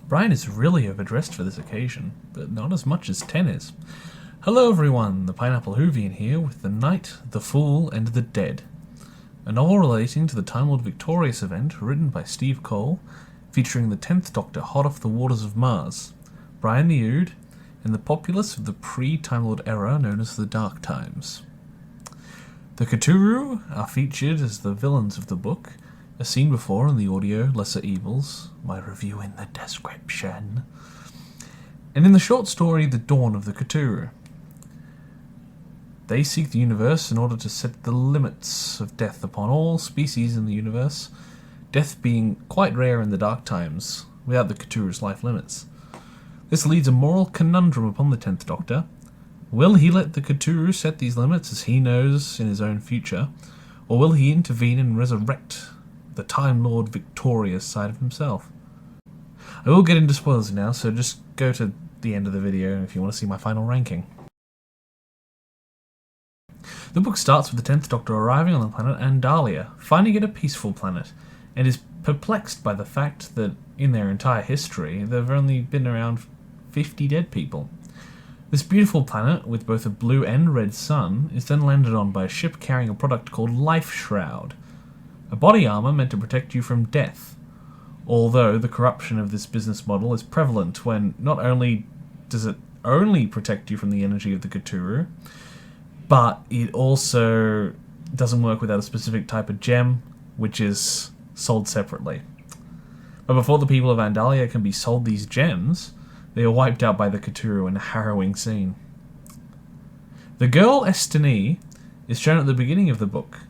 Brian is really overdressed for this occasion, but not as much as 10 is. Hello everyone, the Pineapple Whovian here with The Knight, the Fool, and the Dead. A novel relating to the Time Lord Victorious event written by Steve Cole, featuring the 10th Doctor hot off the waters of Mars, Brian the Ood, and the populace of the pre-Time Lord era known as the Dark Times. The Cthulhu are featured as the villains of the book, as seen before in the audio Lesser Evils, my review in the description, and in the short story The Dawn of the Cthulhu. They seek the universe in order to set the limits of death upon all species in the universe, death being quite rare in the Dark Times, without the Cthulhu's life limits. This leads a moral conundrum upon the 10th Doctor. Will he let the Cthulhu set these limits as he knows in his own future, or will he intervene and resurrect the Time Lord Victorious side of himself? I will get into spoilers now, so just go to the end of the video if you want to see my final ranking. The book starts with the 10th Doctor arriving on the planet Andalia, finding it a peaceful planet, and is perplexed by the fact that in their entire history there have only been around 50 dead people. This beautiful planet, with both a blue and red sun, is then landed on by a ship carrying a product called Life Shroud, a body armour meant to protect you from death, although the corruption of this business model is prevalent when not only does it only protect you from the energy of the Cthulhu, but it also doesn't work without a specific type of gem, which is sold separately. But before the people of Andalia can be sold these gems, they are wiped out by the Cthulhu in a harrowing scene. The girl Estini is shown at the beginning of the book.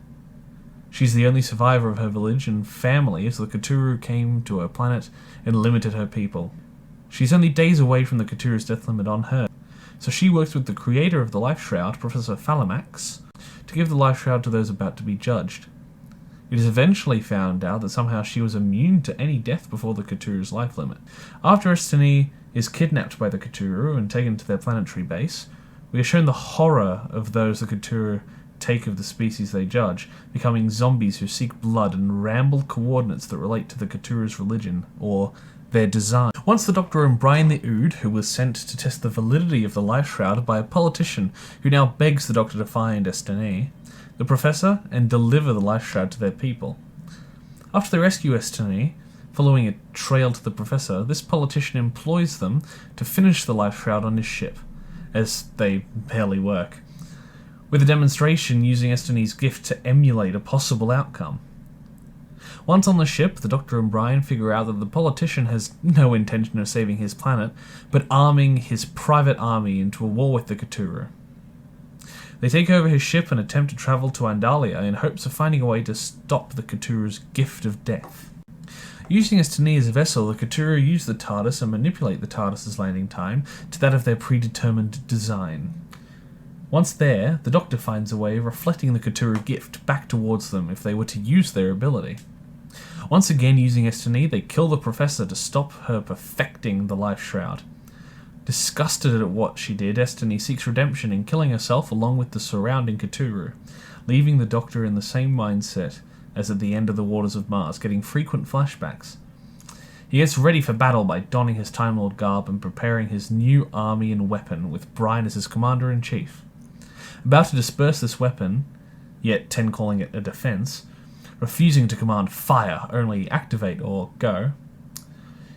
She's the only survivor of her village and family as the Cthulhu came to her planet and limited her people. She's only days away from the Cthulhu's death limit on her, so she works with the creator of the Life Shroud, Professor Phalomax, to give the Life Shroud to those about to be judged. It is eventually found out that somehow she was immune to any death before the Cthulhu's life limit. After Estini is kidnapped by the Cthulhu and taken to their planetary base, we are shown the horror of those the Cthulhu take of the species they judge, becoming zombies who seek blood and ramble coordinates that relate to the Cthulhu's religion, or their design. Once the Doctor and Brian the Ood, who was sent to test the validity of the Life Shroud by a politician who now begs the Doctor to find Estini, the Professor, and deliver the Life Shroud to their people. After they rescue Estini, following a trail to the Professor, this politician employs them to finish the Life Shroud on his ship, as they barely work, with a demonstration using Estini's gift to emulate a possible outcome. Once on the ship, the Doctor and Brian figure out that the politician has no intention of saving his planet, but arming his private army into a war with the Cthulhu. They take over his ship and attempt to travel to Andalia in hopes of finding a way to stop the Cthulhu's gift of death. Using Estini as a vessel, the Cthulhu use the TARDIS and manipulate the TARDIS's landing time to that of their predetermined design. Once there, the Doctor finds a way of reflecting the Cthulhu gift back towards them if they were to use their ability. Once again, using Estini, they kill the Professor to stop her perfecting the Life Shroud. Disgusted at what she did, Estini seeks redemption in killing herself along with the surrounding Cthulhu, leaving the Doctor in the same mindset as at the end of the Waters of Mars, getting frequent flashbacks. He gets ready for battle by donning his Time Lord garb and preparing his new army and weapon, with Brian as his commander-in-chief. About to disperse this weapon, yet 10 calling it a defense, refusing to command fire, only activate or go.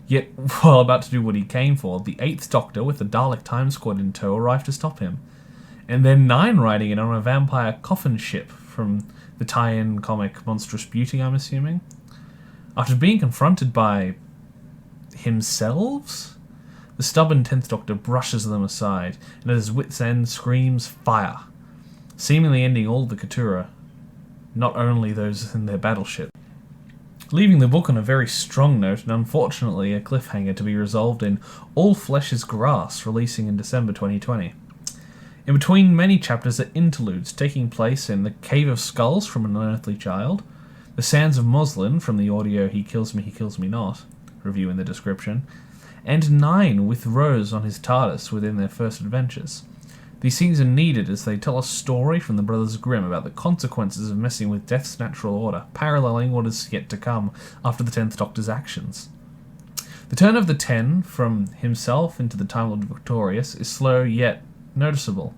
Yet, while about to do what he came for, the 8th Doctor with the Dalek Time Squad in tow arrive to stop him, and then 9 riding in on a vampire coffin ship from the tie-in comic Monstrous Beauty, I'm assuming. After being confronted by himself, the stubborn 10th Doctor brushes them aside, and at his wit's end screams fire, seemingly ending all the Cthulhu, not only those in their battleship. Leaving the book on a very strong note and unfortunately a cliffhanger to be resolved in All Flesh is Grass, releasing in December 2020. In between many chapters are interludes taking place in The Cave of Skulls from An Unearthly Child, The Sands of Moslin from the audio He Kills Me Not, review in the description, and 9 with Rose on his TARDIS within their first adventures. These scenes are needed as they tell a story from the Brothers Grimm about the consequences of messing with Death's natural order, paralleling what is yet to come after the 10th Doctor's actions. The turn of the 10 from himself into the Time Lord Victorious is slow yet noticeable,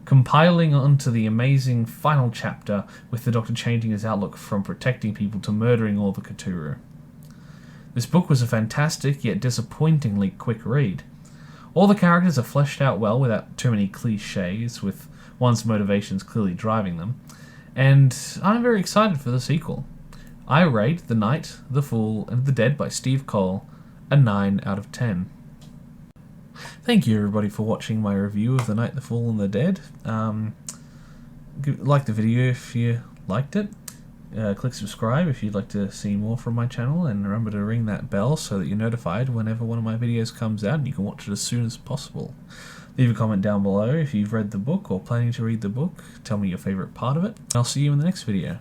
compiling onto the amazing final chapter with the Doctor changing his outlook from protecting people to murdering all the Cthulhu. This book was a fantastic yet disappointingly quick read. All the characters are fleshed out well without too many cliches, with one's motivations clearly driving them, and I'm very excited for the sequel. I rate The Knight, the Fool, and the Dead by Steve Cole a 9 out of 10. Thank you everybody for watching my review of The Knight, the Fool, and the Dead. Like the video if you liked it. Click subscribe if you'd like to see more from my channel, and remember to ring that bell so that you're notified whenever one of my videos comes out and you can watch it as soon as possible. Leave a comment down below if you've read the book or planning to read the book. Tell me your favourite part of it. I'll see you in the next video.